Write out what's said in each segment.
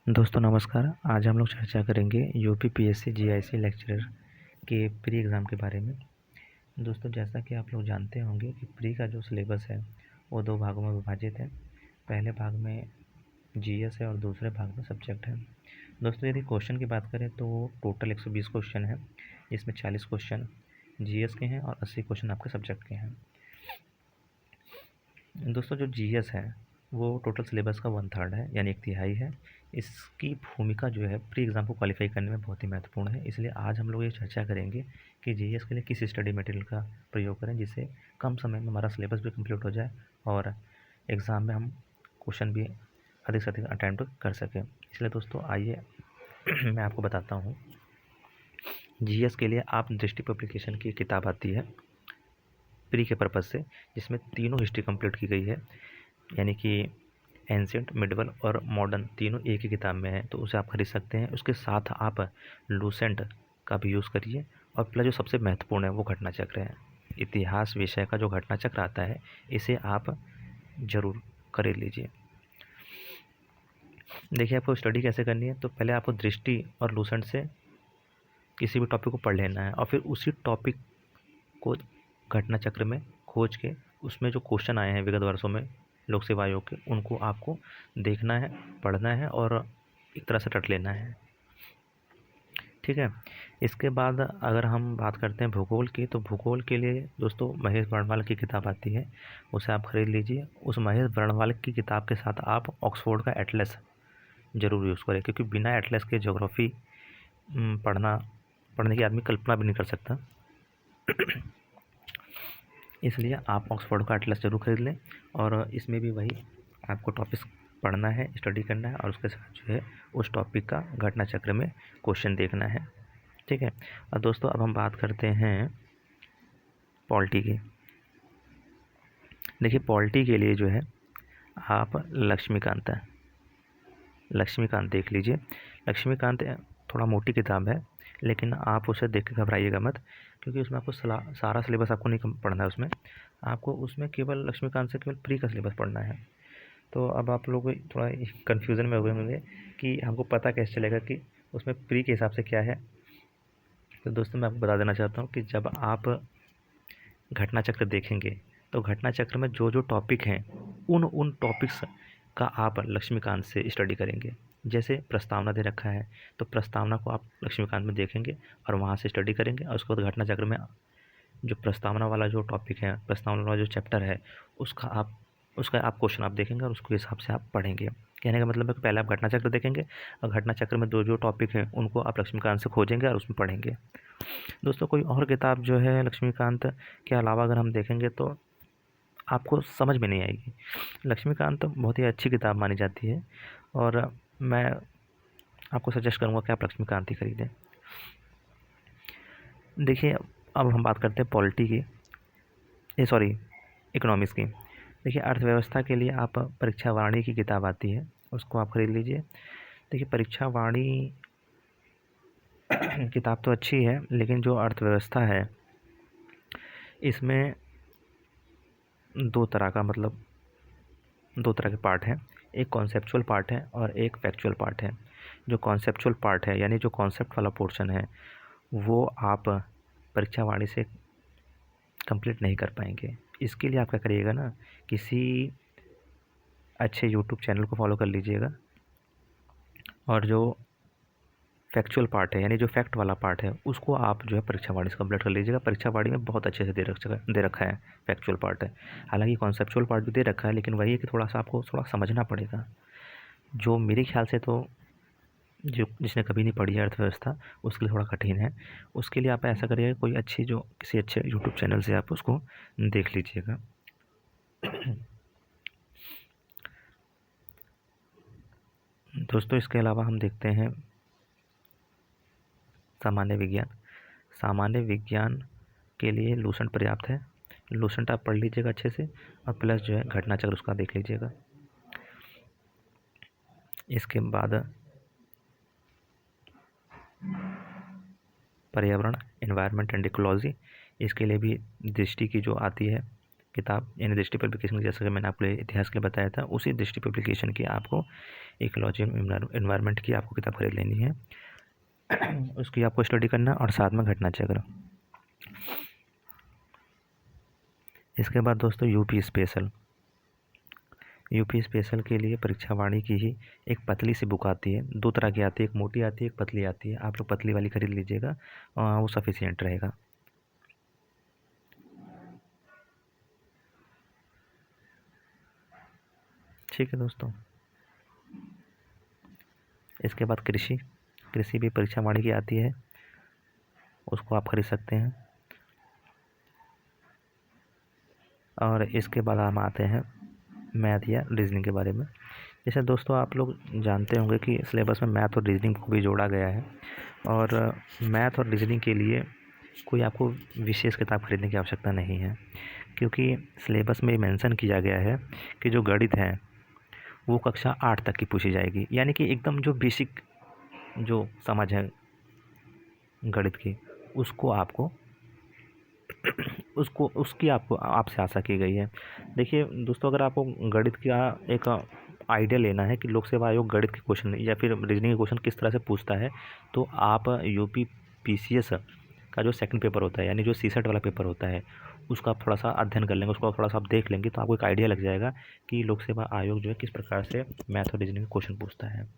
दोस्तों नमस्कार। आज हम लोग चर्चा करेंगे यूपी पीएससी जीआईसी लेक्चरर के प्री एग्ज़ाम के बारे में। दोस्तों जैसा कि आप लोग जानते होंगे कि प्री का जो सिलेबस है वो दो भागों में विभाजित है। पहले भाग में जीएस है और दूसरे भाग में सब्जेक्ट है। दोस्तों यदि क्वेश्चन की बात करें तो टोटल 120 क्वेश्चन है, जिसमें 40 क्वेश्चन जीएस के हैं और 80 क्वेश्चन आपके सब्जेक्ट के हैं। दोस्तों जो जीएस है वो टोटल सिलेबस का 1/3 है, यानी 1/3 है। इसकी भूमिका जो है प्री एग्ज़ाम को क्वालिफाई करने में बहुत ही महत्वपूर्ण है। इसलिए आज हम लोग ये चर्चा करेंगे कि जीएस के लिए किस स्टडी मटेरियल का प्रयोग करें जिससे कम समय में हमारा सिलेबस भी कंप्लीट हो जाए और एग्ज़ाम में हम क्वेश्चन भी अधिक से अधिक अटेम्प्ट कर सकें। इसलिए दोस्तों आइए मैं आपको बताता हूँ। जीएस के लिए आप दृष्टि पब्लिकेशन की किताब आती है प्री के पर्पज़ से, जिसमें तीनों हिस्ट्री कंप्लीट की गई है, यानी कि एंशिएंट, मिडवल और मॉडर्न तीनों एक ही किताब में है, तो उसे आप खरीद सकते हैं। उसके साथ आप लूसेंट का भी यूज़ करिए और प्लस जो सबसे महत्वपूर्ण है वो घटना चक्र है। इतिहास विषय का जो घटना चक्र आता है इसे आप ज़रूर खरीद लीजिए। देखिए आपको स्टडी कैसे करनी है, तो पहले आपको दृष्टि और लूसेंट से किसी भी टॉपिक को पढ़ लेना है और फिर उसी टॉपिक को घटना चक्र में खोज के उसमें जो क्वेश्चन आए हैं विगत वर्षों में लोक सेवा आयोग के, उनको आपको देखना है, पढ़ना है और एक तरह से रट लेना है। ठीक है। इसके बाद अगर हम बात करते हैं भूगोल की, तो भूगोल के लिए दोस्तों महेश बर्णवाल की किताब आती है, उसे आप खरीद लीजिए। उस महेश बर्णवाल की किताब के साथ आप ऑक्सफोर्ड का एटलस ज़रूर यूज़ करें, क्योंकि बिना एटलस के ज्योग्राफी पढ़ने की आदमी कल्पना भी नहीं कर सकता। इसलिए आप ऑक्सफोर्ड का एटलस ज़रूर खरीद लें और इसमें भी वही आपको टॉपिक्स पढ़ना है, स्टडी करना है और उसके साथ जो है उस टॉपिक का घटना चक्र में क्वेश्चन देखना है। ठीक है। और दोस्तों अब हम बात करते हैं पॉलिटी की। देखिए पॉलिटी के लिए जो है आप लक्ष्मीकांत देख लीजिए। लक्ष्मीकांत थोड़ा मोटी किताब है, लेकिन आप उसे देख के घबराइएगा मत, क्योंकि उसमें आपको सारा सिलेबस आपको नहीं पढ़ना है। उसमें आपको केवल लक्ष्मीकांत से केवल प्री का सिलेबस पढ़ना है। तो अब आप लोग थोड़ा कन्फ्यूज़न में हो गए होंगे कि हमको पता कैसे चलेगा कि उसमें प्री के हिसाब से क्या है। तो दोस्तों मैं आपको बता देना चाहता हूँ कि जब आप घटना चक्र देखेंगे तो घटना चक्र में जो जो टॉपिक हैं उन टॉपिक्स का आप लक्ष्मीकांत से स्टडी करेंगे। जैसे प्रस्तावना दे रखा है तो प्रस्तावना को आप लक्ष्मीकांत में देखेंगे और वहाँ से स्टडी करेंगे, और उसके बाद घटना चक्र में जो प्रस्तावना वाला जो टॉपिक है, प्रस्तावना वाला जो चैप्टर है, उसका आप क्वेश्चन आप देखेंगे और उसके हिसाब से आप पढ़ेंगे। कहने का मतलब है कि पहले आप घटना चक्र देखेंगे और घटना चक्र में जो टॉपिक हैं उनको आप लक्ष्मीकांत से खोजेंगे और उसमें पढ़ेंगे। दोस्तों कोई और किताब जो है लक्ष्मीकांत के अलावा अगर हम देखेंगे तो आपको समझ में नहीं आएगी। लक्ष्मीकांत बहुत ही अच्छी किताब मानी जाती है और मैं आपको सजेस्ट करूँगा कि आप लक्ष्मीकांत ही खरीदें। देखिए अब हम बात करते हैं पॉलिटी की, इकोनॉमिक्स की। देखिए अर्थव्यवस्था के लिए आप परीक्षा वाणी की किताब आती है, उसको आप खरीद लीजिए। देखिए परीक्षा वाणी किताब तो अच्छी है, लेकिन जो अर्थव्यवस्था है इसमें दो तरह के पार्ट हैं। एक कॉन्सेप्चुअल पार्ट है और एक फैक्चुअल पार्ट है। जो कॉन्सेप्चुअल पार्ट है, यानी जो कॉन्सेप्ट वाला पोर्शन है, वो आप परीक्षा वाणी से कंप्लीट नहीं कर पाएंगे। इसके लिए आप क्या करिएगा ना, किसी अच्छे यूट्यूब चैनल को फॉलो कर लीजिएगा और जो फैक्चुअल पार्ट है, यानी जो फैक्ट वाला पार्ट है, उसको आप जो है परीक्षा वाणी से कंप्लीट कर लीजिएगा। परीक्षा वाणी में बहुत अच्छे से दे रखा है फैक्चुअल पार्ट है। हालांकि कॉन्सेप्चुअल पार्ट भी दे रखा है, लेकिन वही है कि थोड़ा सा आपको थोड़ा समझना पड़ेगा। जो मेरे ख्याल से तो जो जिसने कभी नहीं पढ़ी है अर्थव्यवस्था, उसके लिए थोड़ा कठिन है। उसके लिए आप ऐसा करिएगा, कोई किसी अच्छे यूट्यूब चैनल से आप उसको देख लीजिएगा। दोस्तों इसके अलावा हम देखते हैं सामान्य विज्ञान के लिए लूसेंट पर्याप्त है। लूसेंट आप पढ़ लीजिएगा अच्छे से और प्लस जो है घटना चक्र उसका देख लीजिएगा। इसके बाद पर्यावरण, एनवायरनमेंट एंड इकोलॉजी, इसके लिए भी दृष्टि की जो आती है किताब यानी दृष्टि पब्लिकेशन, जैसा कि मैंने आपको इतिहास के लिए बताया था, उसी दृष्टि पब्लिकेशन की आपको इकोलॉजी एनवायरनमेंट की आपको किताब खरीद लेनी है। उसकी आपको स्टडी करना और साथ में घटना चक्र। इसके बाद दोस्तों यूपी स्पेशल। यूपी स्पेशल के लिए परीक्षा वाणी की ही एक पतली सी बुक आती है, दो तरह की आती है, एक मोटी आती है, एक पतली आती है। आप लोग पतली वाली खरीद लीजिएगा, वो सफिशियंट रहेगा। ठीक है दोस्तों। इसके बाद कृषि भी परीक्षा वाणी की आती है, उसको आप खरीद सकते हैं। और इसके बाद हम आते हैं मैथ या रीजनिंग के बारे में। जैसे दोस्तों आप लोग जानते होंगे कि सिलेबस में मैथ और रीजनिंग को भी जोड़ा गया है, और मैथ और रीजनिंग के लिए कोई आपको विशेष किताब खरीदने की आवश्यकता नहीं है, क्योंकि सिलेबस में मेंशन किया गया है कि जो गणित है वो कक्षा 8 तक की पूछी जाएगी, यानी कि एकदम जो बेसिक जो समझ है गणित की, उसको आपको उसकी आपको आपसे आशा की गई है। देखिए दोस्तों, अगर आपको गणित का एक आइडिया लेना है कि लोक सेवा आयोग गणित के क्वेश्चन या फिर रीजनिंग के क्वेश्चन किस तरह से पूछता है, तो आप यूपी पीसीएस का जो सेकंड पेपर होता है, यानी जो सीसेट वाला पेपर होता है, उसका आप थोड़ा सा अध्ययन कर लेंगे, उसको थोड़ा सा आप देख लेंगे, तो आपको एक आइडिया लग जाएगा कि लोक सेवा आयोग जो है किस प्रकार से मैथ और रीजनिंग के क्वेश्चन पूछता है।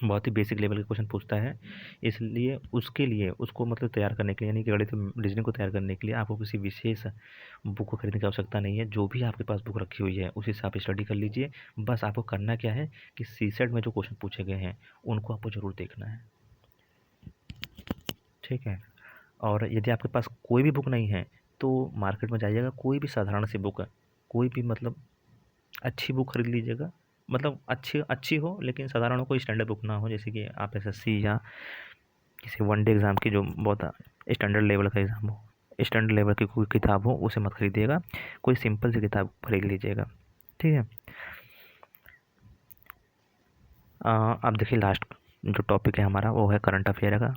बहुत ही बेसिक लेवल के क्वेश्चन पूछता है, इसलिए उसके लिए उसको मतलब तैयार करने के लिए, यानी कि गणित रीजनिंग को तैयार करने के लिए आपको किसी विशेष बुक को खरीदने की आवश्यकता नहीं है। जो भी आपके पास बुक रखी हुई है उसी से आप स्टडी कर लीजिए। बस आपको करना क्या है कि सीसेट में जो क्वेश्चन पूछे गए हैं उनको आपको ज़रूर देखना है, ठीक है। और यदि आपके पास कोई भी बुक नहीं है तो मार्केट में जाइएगा, कोई भी साधारण सी बुक है, कोई भी मतलब अच्छी बुक खरीद लीजिएगा, मतलब अच्छी अच्छी हो लेकिन साधारण हो, कोई स्टैंडर्ड बुक ना हो, जैसे कि आप एसएससी या किसी वनडे एग्ज़ाम की जो बहुत स्टैंडर्ड लेवल का एग्ज़ाम हो, स्टैंडर्ड लेवल की कोई किताब हो उसे मत खरीदिएगा, कोई सिंपल सी किताब खरीद लीजिएगा, ठीक है। अब देखिए लास्ट जो टॉपिक है हमारा वो है करंट अफेयर का।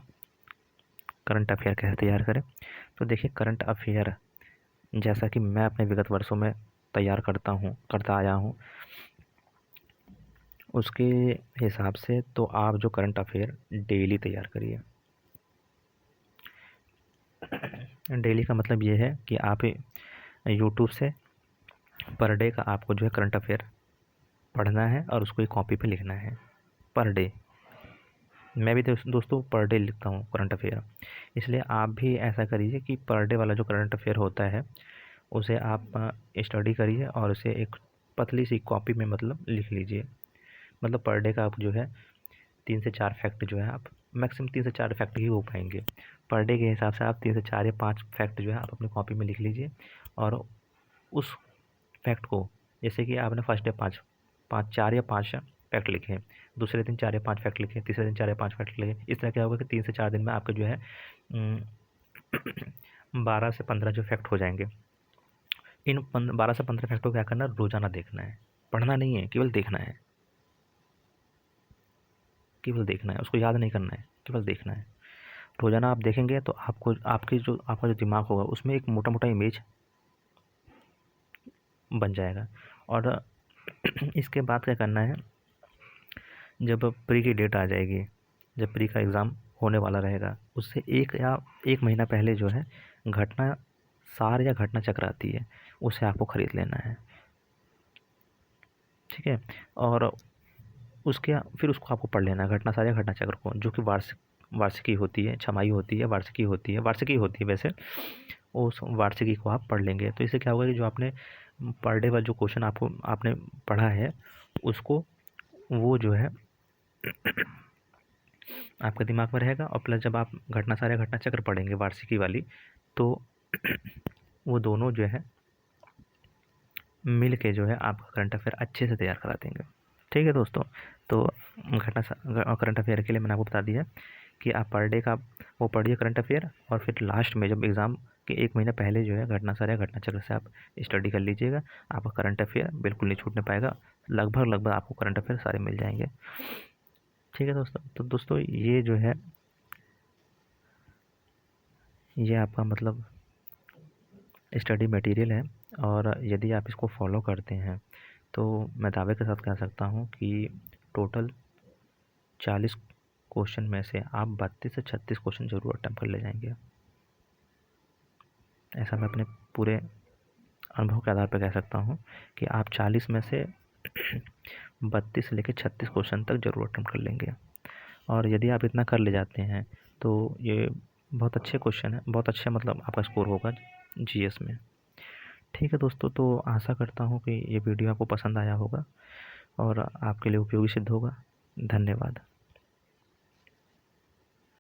करंट अफेयर कैसे तैयार करें? तो देखिए करंट अफेयर जैसा कि मैं अपने विगत वर्षों में तैयार करता आया हूँ, उसके हिसाब से तो आप जो करंट अफेयर डेली तैयार करिए। डेली का मतलब ये है कि आप यूट्यूब से पर डे का आपको जो है करंट अफेयर पढ़ना है और उसको एक कॉपी पे लिखना है पर डे। मैं भी दोस्तों पर डे लिखता हूँ करंट अफेयर, इसलिए आप भी ऐसा करिए कि पर डे वाला जो करंट अफेयर होता है उसे आप स्टडी करिए और उसे एक पतली सी कॉपी में मतलब लिख लीजिए। मतलब पर डे का आप जो है 3 से 4 फैक्ट जो है आप मैक्सिमम 3 से 4 फैक्ट ही हो पाएंगे। पर डे के हिसाब से आप 3 से 4 या 5 फैक्ट जो है आप अपनी कॉपी में लिख लीजिए, और उस फैक्ट को, जैसे कि आपने फर्स्ट डे 4 या 5 फैक्ट लिखे, दूसरे दिन 4 या 5 फैक्ट लिखे, तीसरे दिन 4 या 5 फैक्ट लिखे, इस तरह क्या होगा कि 3 से 4 दिन में आपका जो है 12 से 15 जो फैक्ट हो जाएंगे। इन 12 से 15 फैक्ट को क्या करना है, रोज़ाना देखना है, पढ़ना नहीं है, केवल देखना है, केवल देखना है, उसको याद नहीं करना है, केवल देखना है। रोज़ाना आप देखेंगे तो आपको आपका जो दिमाग होगा उसमें एक मोटा मोटा इमेज बन जाएगा। और इसके बाद क्या करना है, जब प्री की डेट आ जाएगी, जब प्री का एग्ज़ाम होने वाला रहेगा, उससे एक महीना पहले जो है घटना सार या घटना चक्र आती है, उसे आपको ख़रीद लेना है, ठीक है। और उसके फिर उसको आपको पढ़ लेना है, घटना सार या घटना चक्र को, जो कि वार्षिकी होती है, छमाही होती है, वार्षिकी होती है वैसे। उस वार्षिकी को आप पढ़ लेंगे तो इससे क्या होगा कि जो आपने पर डे वाला जो क्वेश्चन आपने पढ़ा है उसको, वो जो है आपके दिमाग में रहेगा। और प्लस जब आप घटना सार या घटना चक्र पढ़ेंगे वार्षिकी वाली, तो वो दोनों जो है मिल के जो है आपका करंट अफेयर अच्छे से तैयार करा देंगे, ठीक है दोस्तों। तो करंट अफेयर के लिए मैंने आपको बता दिया कि आप पर डे का वो पढ़िए करंट अफेयर, और फिर लास्ट में जब एग्ज़ाम के एक महीना पहले जो है घटना सार या घटना चक्र से आप स्टडी कर लीजिएगा। आपका करंट अफेयर बिल्कुल नहीं छूटने पाएगा, लगभग आपको करंट अफेयर सारे मिल जाएंगे, ठीक है दोस्तों। तो दोस्तों ये जो है ये आपका मतलब स्टडी मटेरियल है, और यदि आप इसको फॉलो करते हैं तो मैं दावे के साथ कह सकता हूँ कि टोटल 40 क्वेश्चन में से आप 32 से 36 क्वेश्चन ज़रूर अटेम्प्ट कर ले जाएंगे। ऐसा मैं अपने पूरे अनुभव के आधार पर कह सकता हूँ कि आप 40 में से 32 से लेकर 36 क्वेश्चन तक ज़रूर अटेम्प्ट कर लेंगे। और यदि आप इतना कर ले जाते हैं तो ये बहुत अच्छे क्वेश्चन है, बहुत अच्छा मतलब आपका स्कोर होगा जीएस में। ठीक है दोस्तों, तो आशा करता हूँ कि ये वीडियो आपको पसंद आया होगा और आपके लिए उपयोगी सिद्ध होगा। धन्यवाद।